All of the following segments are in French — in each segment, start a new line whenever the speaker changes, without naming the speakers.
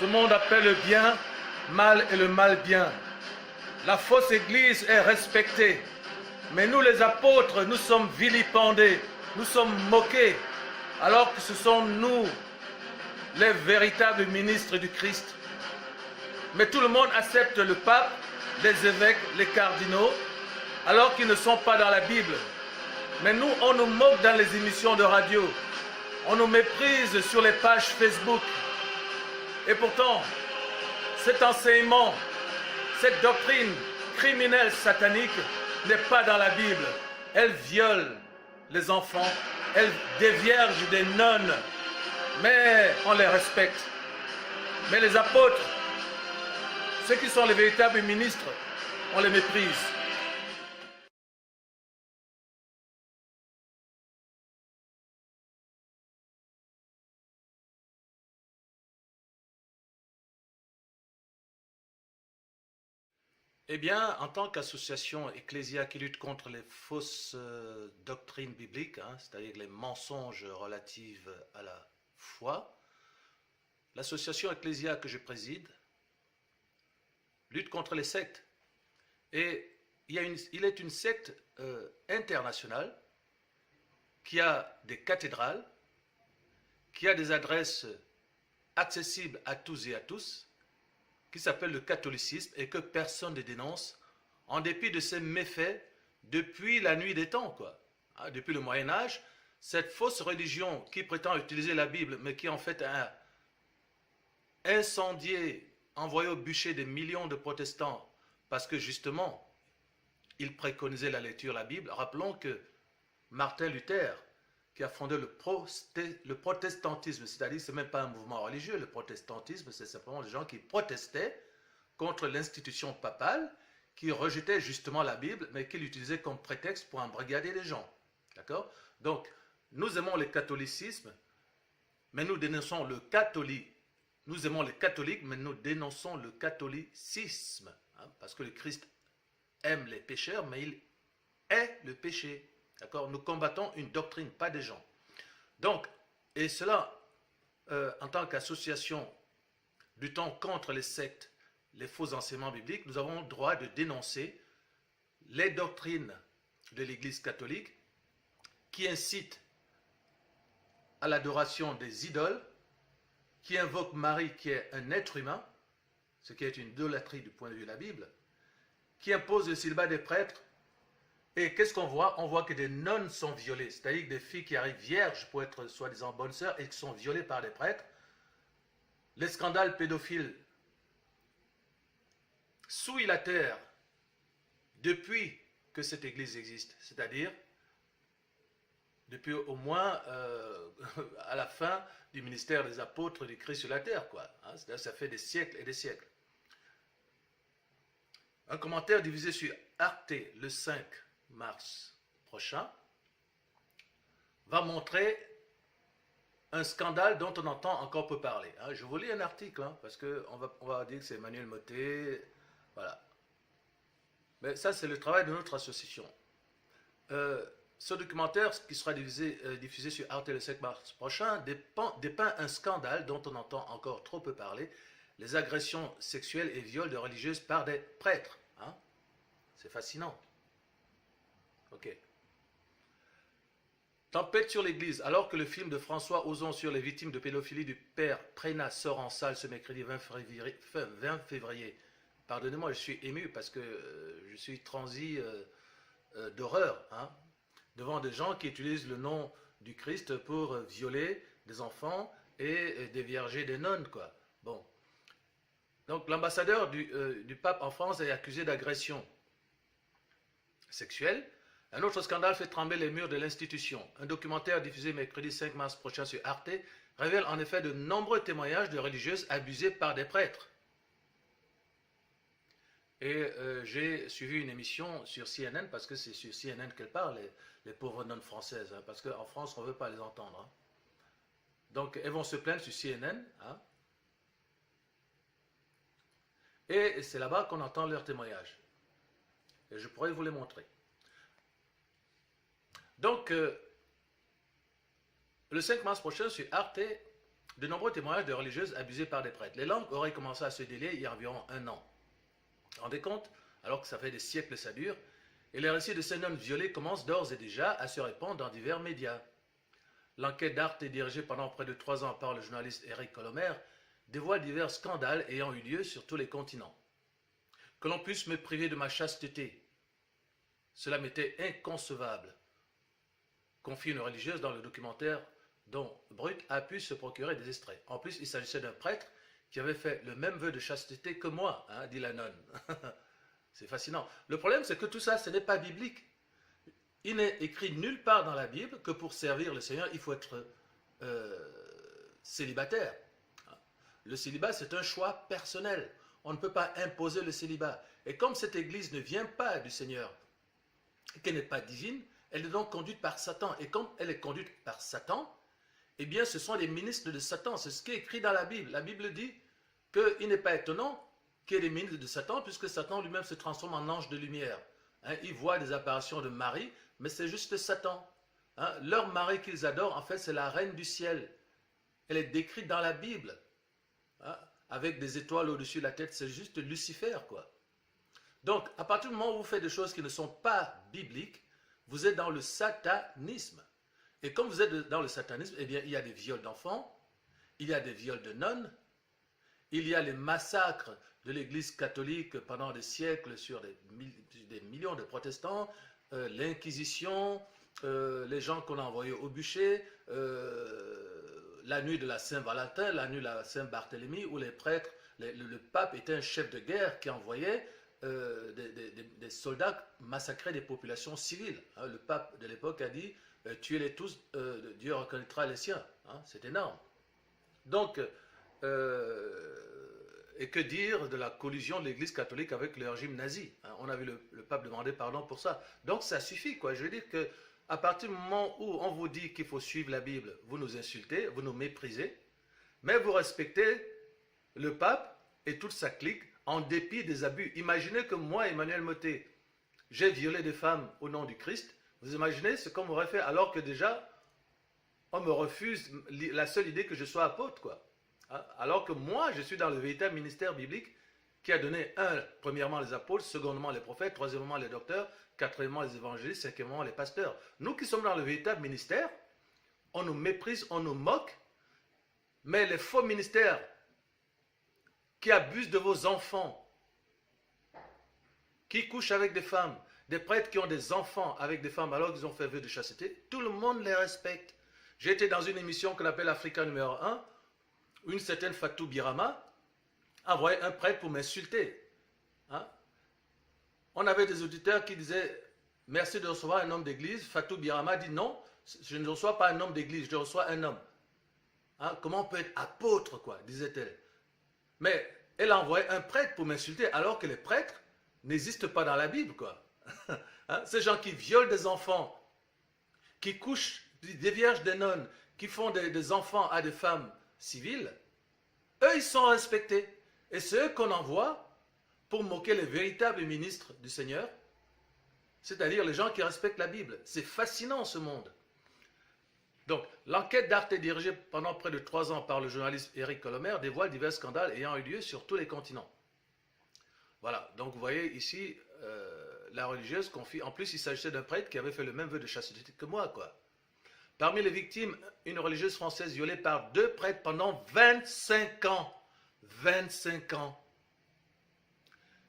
Ce monde appelle le bien mal et le mal bien. La fausse église est respectée. Mais nous les apôtres, nous sommes vilipendés, nous sommes moqués, alors que ce sont nous les véritables ministres du Christ. Mais tout le monde accepte le pape, les évêques, les cardinaux, alors qu'ils ne sont pas dans la Bible. Mais nous, on nous moque dans les émissions de radio. On nous méprise sur les pages Facebook. Et pourtant, cet enseignement, cette doctrine criminelle satanique n'est pas dans la Bible. Elle viole les enfants, elle dévierge des nonnes, mais on les respecte. Mais les apôtres, ceux qui sont les véritables ministres, on les méprise. Eh bien, en tant qu'association ecclésiale qui lutte contre les fausses doctrines bibliques, c'est-à-dire les mensonges relatifs à la foi, l'association ecclésiale que je préside lutte contre les sectes. Et il est une secte internationale qui a des cathédrales, qui a des adresses accessibles à tous et à tous, qui s'appelle le catholicisme et que personne ne dénonce, en dépit de ses méfaits depuis la nuit des temps, quoi. Depuis le Moyen-Âge, cette fausse religion qui prétend utiliser la Bible, mais qui en fait a incendié, envoyé au bûcher des millions de protestants, parce que justement, ils préconisaient la lecture de la Bible. Rappelons que Martin Luther, qui a fondé le protestantisme, c'est-à-dire que ce n'est même pas un mouvement religieux, le protestantisme, c'est simplement des gens qui protestaient contre l'institution papale, qui rejetaient justement la Bible, mais qui l'utilisaient comme prétexte pour embrigader les gens. D'accord? Donc, nous aimons le catholicisme, mais nous dénonçons le catholique. Nous aimons les catholiques, mais nous dénonçons le catholicisme. Parce que le Christ aime les pécheurs, mais il est le péché. D'accord? Nous combattons une doctrine, pas des gens. Donc, et cela, en tant qu'association luttant contre les sectes, les faux enseignements bibliques, nous avons le droit de dénoncer les doctrines de l'Église catholique qui incitent à l'adoration des idoles, qui invoquent Marie qui est un être humain, ce qui est une idolâtrie du point de vue de la Bible, qui impose le célibat des prêtres. Et qu'est-ce qu'on voit? On voit que des nonnes sont violées, c'est-à-dire des filles qui arrivent vierges pour être soi-disant bonnes sœurs et qui sont violées par des prêtres. Les scandales pédophiles souillent la terre depuis que cette église existe, c'est-à-dire depuis au moins à la fin du ministère des apôtres du Christ sur la terre, quoi. Ça fait des siècles et des siècles. Un commentaire diffusé sur Arte le 5 mars prochain va montrer un scandale dont on entend encore peu parler. Je vous lis un article, parce qu'on va dire que c'est Emmanuel Mottet, voilà. Mais ça, c'est le travail de notre association. Ce documentaire qui sera diffusé sur Arte le 5 mars prochain dépeint un scandale dont on entend encore trop peu parler, les agressions sexuelles et viols de religieuses par des prêtres. C'est fascinant. Ok. Tempête sur l'église. Alors que le film de François Ozon sur les victimes de pédophilie du père Prénat sort en salle ce mercredi 20 février. Pardonnez-moi, je suis ému parce que je suis transi d'horreur devant des gens qui utilisent le nom du Christ pour violer des enfants et dévierger des nonnes, quoi. Bon. Donc l'ambassadeur du pape en France est accusé d'agression sexuelle. Un autre scandale fait trembler les murs de l'institution. Un documentaire diffusé mercredi 5 mars prochain sur Arte révèle en effet de nombreux témoignages de religieuses abusées par des prêtres. Et j'ai suivi une émission sur CNN, parce que c'est sur CNN qu'elle parle, les pauvres nonnes françaises, parce qu'en France, on ne veut pas les entendre. Donc, elles vont se plaindre sur CNN, et c'est là-bas qu'on entend leurs témoignages. Et je pourrais vous les montrer. Donc, le 5 mars prochain, sur Arte, de nombreux témoignages de religieuses abusées par des prêtres. Les langues auraient commencé à se délier il y a environ 1 an. Vous vous rendez compte? Alors que ça fait des siècles que ça dure. Et les récits de ces nonnes violées commencent d'ores et déjà à se répandre dans divers médias. L'enquête d'Arte, dirigée pendant près de 3 ans par le journaliste Eric Colomer, dévoile divers scandales ayant eu lieu sur tous les continents. Que l'on puisse me priver de ma chasteté, cela m'était inconcevable, confie une religieuse dans le documentaire dont Brut a pu se procurer des extraits. En plus, il s'agissait d'un prêtre qui avait fait le même vœu de chasteté que moi, hein, dit la nonne. C'est fascinant. Le problème, c'est que tout ça, ce n'est pas biblique. Il n'est écrit nulle part dans la Bible que pour servir le Seigneur, il faut être célibataire. Le célibat, c'est un choix personnel. On ne peut pas imposer le célibat. Et comme cette église ne vient pas du Seigneur, et qu'elle n'est pas divine, elle est donc conduite par Satan. Et comme elle est conduite par Satan, eh bien, ce sont les ministres de Satan. C'est ce qui est écrit dans la Bible. La Bible dit qu'il n'est pas étonnant qu'il y ait des ministres de Satan, puisque Satan lui-même se transforme en ange de lumière. Hein, il voit des apparitions de Marie, mais c'est juste Satan. Hein, leur Marie qu'ils adorent, en fait, c'est la reine du ciel. Elle est décrite dans la Bible. Hein, avec des étoiles au-dessus de la tête, c'est juste Lucifer, quoi. Donc, à partir du moment où vous faites des choses qui ne sont pas bibliques, vous êtes dans le satanisme. Et comme vous êtes dans le satanisme, eh bien, il y a des viols d'enfants, il y a des viols de nonnes, il y a les massacres de l'Église catholique pendant des siècles sur des millions de protestants, l'Inquisition, les gens qu'on a envoyés au bûcher, la nuit de la Saint-Valentin, la nuit de la Saint-Barthélemy, où les prêtres, le pape était un chef de guerre qui envoyait des soldats massacrer des populations civiles. Hein, le pape de l'époque a dit tuez-les tous, Dieu reconnaîtra les siens. Hein, c'est énorme. Donc, et que dire de la collusion de l'Église catholique avec le régime nazi, hein, on a vu le pape demander pardon pour ça. Donc ça suffit, quoi. Je veux dire que à partir du moment où on vous dit qu'il faut suivre la Bible, vous nous insultez, vous nous méprisez, mais vous respectez le pape et toute sa clique en dépit des abus. Imaginez que moi, Emmanuel Mottet, j'ai violé des femmes au nom du Christ. Vous imaginez ce qu'on m'aurait fait alors que déjà, on me refuse la seule idée que je sois apôtre, quoi. Alors que moi, je suis dans le véritable ministère biblique qui a donné, premièrement les apôtres, secondement les prophètes, troisièmement les docteurs, quatrièmement les évangélistes, cinquièmement les pasteurs. Nous qui sommes dans le véritable ministère, on nous méprise, on nous moque, mais les faux ministères qui abusent de vos enfants, qui couchent avec des femmes, des prêtres qui ont des enfants avec des femmes alors qu'ils ont fait vœu de chasteté, tout le monde les respecte. J'ai été dans une émission qu'on appelle Africa numéro 1, où une certaine Fatou Birama envoyait un prêtre pour m'insulter. Hein? On avait des auditeurs qui disaient « Merci de recevoir un homme d'église ». Fatou Birama dit « Non, je ne reçois pas un homme d'église, je reçois un homme. Hein? Comment on peut être apôtre, quoi ?» disait-elle. Mais elle a envoyé un prêtre pour m'insulter alors que les prêtres n'existent pas dans la Bible, quoi. Hein? Ces gens qui violent des enfants, qui couchent des vierges, des nonnes, qui font des enfants à des femmes civiles, eux, ils sont respectés. Et c'est eux qu'on envoie pour moquer les véritables ministres du Seigneur, c'est-à-dire les gens qui respectent la Bible. C'est fascinant, ce monde. Donc, l'enquête d'Arte dirigée pendant près de 3 ans par le journaliste Eric Colomer dévoile divers scandales ayant eu lieu sur tous les continents. Voilà, donc vous voyez ici, la religieuse confie, en plus il s'agissait d'un prêtre qui avait fait le même vœu de chasteté que moi, quoi. Parmi les victimes, une religieuse française violée par 2 prêtres pendant 25 ans. 25 ans.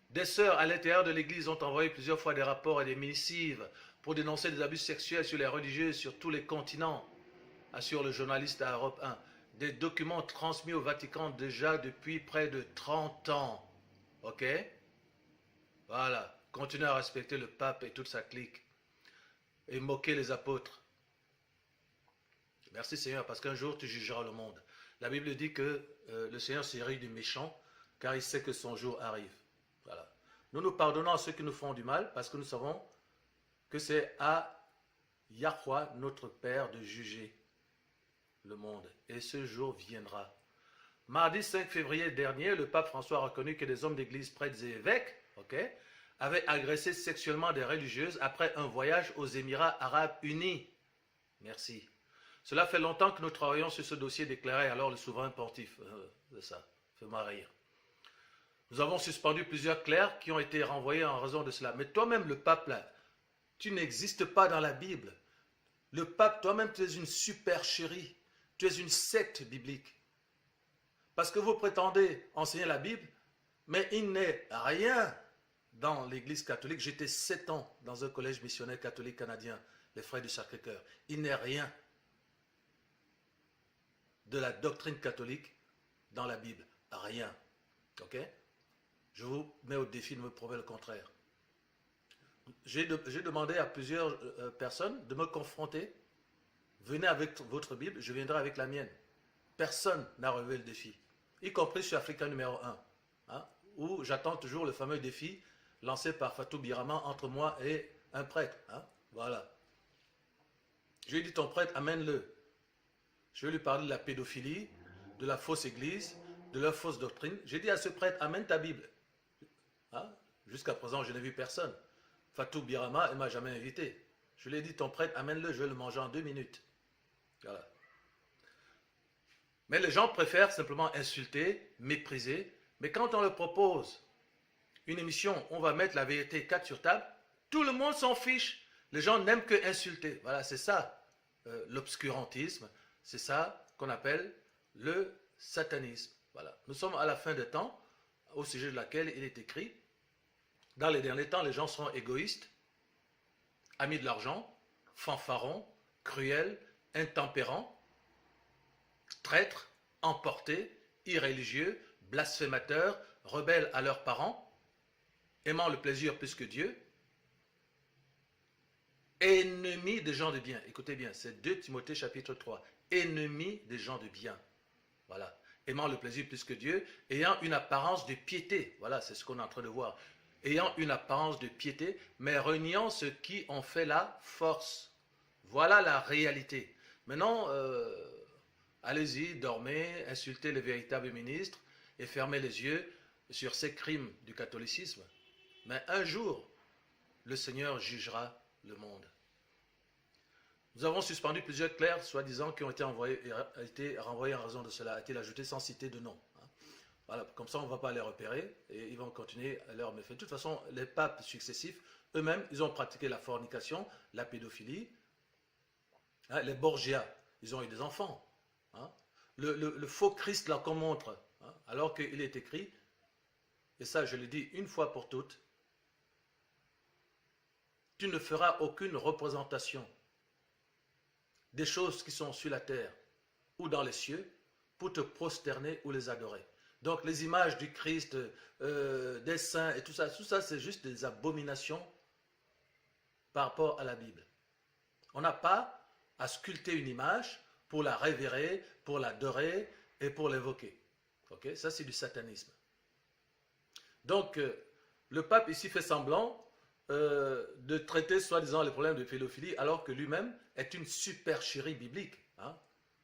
Des sœurs à l'intérieur de l'église ont envoyé plusieurs fois des rapports et des missives pour dénoncer des abus sexuels sur les religieuses sur tous les continents, assure le journaliste à Europe 1. Des documents transmis au Vatican déjà depuis près de 30 ans. Ok? Voilà. Continuez à respecter le pape et toute sa clique. Et moquer les apôtres. Merci Seigneur, parce qu'un jour tu jugeras le monde. La Bible dit que le Seigneur se rit du méchant, car il sait que son jour arrive. Voilà. Nous nous pardonnons à ceux qui nous font du mal, parce que nous savons que c'est à Yahweh, notre Père, de juger le monde. Et ce jour viendra. Mardi 5 février dernier, le pape François a reconnu que des hommes d'église, prêtres et évêques, avaient agressé sexuellement des religieuses après un voyage aux Émirats Arabes Unis. Merci. Cela fait longtemps que nous travaillons sur ce dossier, déclarait alors le souverain pontife. C'est ça, fais-moi rire. Nous avons suspendu plusieurs clercs qui ont été renvoyés en raison de cela. Mais toi-même, le pape, là, tu n'existes pas dans la Bible. Le pape, toi-même, tu es une supercherie. Tu es une secte biblique. Parce que vous prétendez enseigner la Bible, mais il n'est rien dans l'Église catholique. J'étais 7 ans dans un collège missionnaire catholique canadien, les Frères du Sacré-Cœur. Il n'est rien de la doctrine catholique dans la Bible. Rien. Ok? Je vous mets au défi de me prouver le contraire. J'ai demandé à plusieurs personnes de me confronter. Venez avec votre Bible, je viendrai avec la mienne. Personne n'a relevé le défi, y compris sur Africa numéro 1, hein, où j'attends toujours le fameux défi lancé par Fatou Birama entre moi et un prêtre. Hein, voilà. Je lui ai dit, ton prêtre, amène-le. Je vais lui parler de la pédophilie, de la fausse église, de leur fausse doctrine. J'ai dit à ce prêtre, amène ta Bible. Hein? Jusqu'à présent, je n'ai vu personne. Fatou Birama, elle ne m'a jamais invité. Je lui ai dit, ton prêtre, amène-le, je vais le manger en 2 minutes. Voilà. Mais les gens préfèrent simplement insulter, mépriser. Mais quand on leur propose une émission, on va mettre la vérité 4 sur table, tout le monde s'en fiche. Les gens n'aiment que insulter. Voilà, c'est ça l'obscurantisme. C'est ça qu'on appelle le satanisme. Voilà. Nous sommes à la fin des temps, au sujet de laquelle il est écrit, dans les derniers temps, les gens seront égoïstes, amis de l'argent, fanfarons, cruels, intempérants, traîtres, emportés, irréligieux, blasphémateurs, rebelles à leurs parents, aimant le plaisir plus que Dieu, ennemis des gens de bien. Écoutez bien, c'est 2 Timothée chapitre 3. Ennemis des gens de bien. Voilà. Aimant le plaisir plus que Dieu, ayant une apparence de piété. Voilà, c'est ce qu'on est en train de voir. Ayant une apparence de piété, mais reniant ceux qui ont fait la force. Voilà la réalité. Maintenant, allez-y, dormez, insultez les véritables ministres et fermez les yeux sur ces crimes du catholicisme. Mais un jour, le Seigneur jugera le monde. Nous avons suspendu plusieurs clercs, soi-disant, qui ont été renvoyés en raison de cela, a-t-il ajouté sans citer de nom. Voilà, comme ça, on ne va pas les repérer et ils vont continuer à leur méfait. De toute façon, les papes successifs, eux-mêmes, ils ont pratiqué la fornication, la pédophilie. Hein, les Borgia, ils ont eu des enfants. Hein. Le faux Christ, là, qu'on montre, hein, alors qu'il est écrit, et ça, je le dis une fois pour toutes, tu ne feras aucune représentation des choses qui sont sur la terre ou dans les cieux pour te prosterner ou les adorer. Donc les images du Christ, des saints et tout ça c'est juste des abominations par rapport à la Bible. On n'a pas à sculpter une image pour la révérer, pour l'adorer et pour l'évoquer. Okay? Ça c'est du satanisme. Donc le pape ici fait semblant de traiter soi-disant les problèmes de pédophilie alors que lui-même est une supercherie biblique. Hein?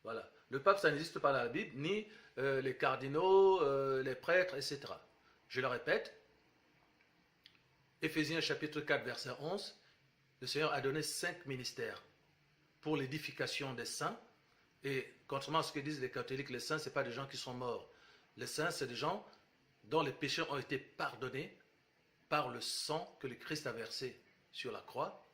Voilà. Le pape, ça n'existe pas dans la Bible, ni les cardinaux, les prêtres, etc. Je le répète, Éphésiens chapitre 4, verset 11, le Seigneur a donné 5 ministères pour l'édification des saints. Et contrairement à ce que disent les catholiques, les saints, ce n'est pas des gens qui sont morts. Les saints, c'est des gens dont les péchés ont été pardonnés par le sang que le Christ a versé sur la croix.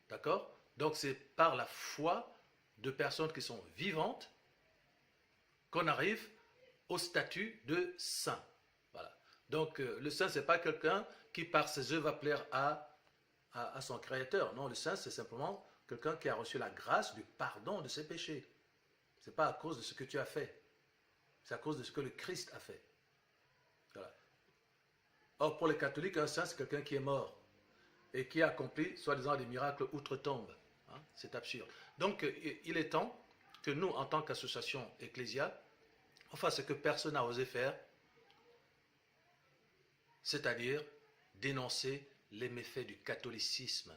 D'accord? Donc c'est par la foi de personnes qui sont vivantes qu'on arrive au statut de saint. Voilà. Donc le saint, ce n'est pas quelqu'un qui par ses œuvres va plaire à son créateur. Non, le saint, c'est simplement quelqu'un qui a reçu la grâce du pardon de ses péchés. Ce n'est pas à cause de ce que tu as fait. C'est à cause de ce que le Christ a fait. Voilà. Or, pour les catholiques, un saint, c'est quelqu'un qui est mort et qui a accompli, soi-disant, des miracles outre-tombe. Hein? C'est absurde. Donc, il est temps que nous, en tant qu'association ecclésiale, on fasse ce que personne n'a osé faire, c'est-à-dire dénoncer les méfaits du catholicisme.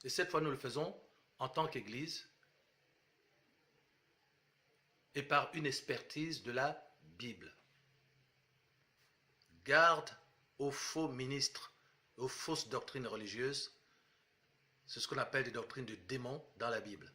Et cette fois, nous le faisons en tant qu'Église et par une expertise de la Bible. Garde aux faux ministres, aux fausses doctrines religieuses. C'est ce qu'on appelle des doctrines de démons dans la Bible.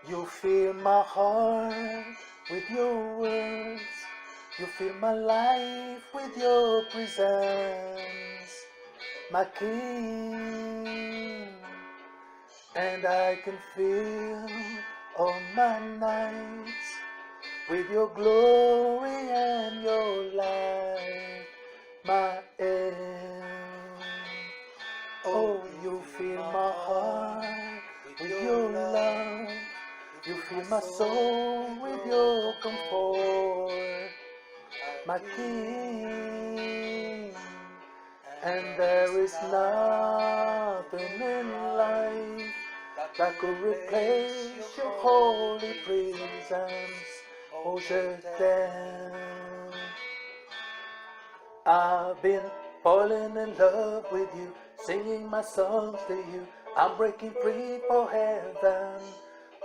You fill my heart with your words. You fill my life with your presence, my King. And I can fill all my nights with your glory and your light, my end. Oh, you fill my heart with your love. You fill my soul with your comfort, my King. And there is nothing in life that could replace your holy presence. Oh, je t'aime. I've been falling in love with you, singing my songs to you. I'm breaking free for heaven.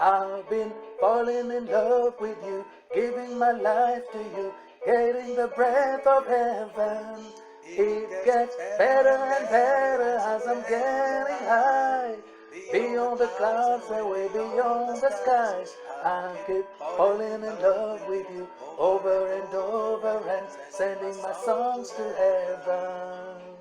I've been falling in love with you, giving my life to you, getting the breath of heaven. It gets better and better as I'm getting high. Beyond the clouds and way beyond the skies, I keep falling in love with you over and over and sending my songs to heaven.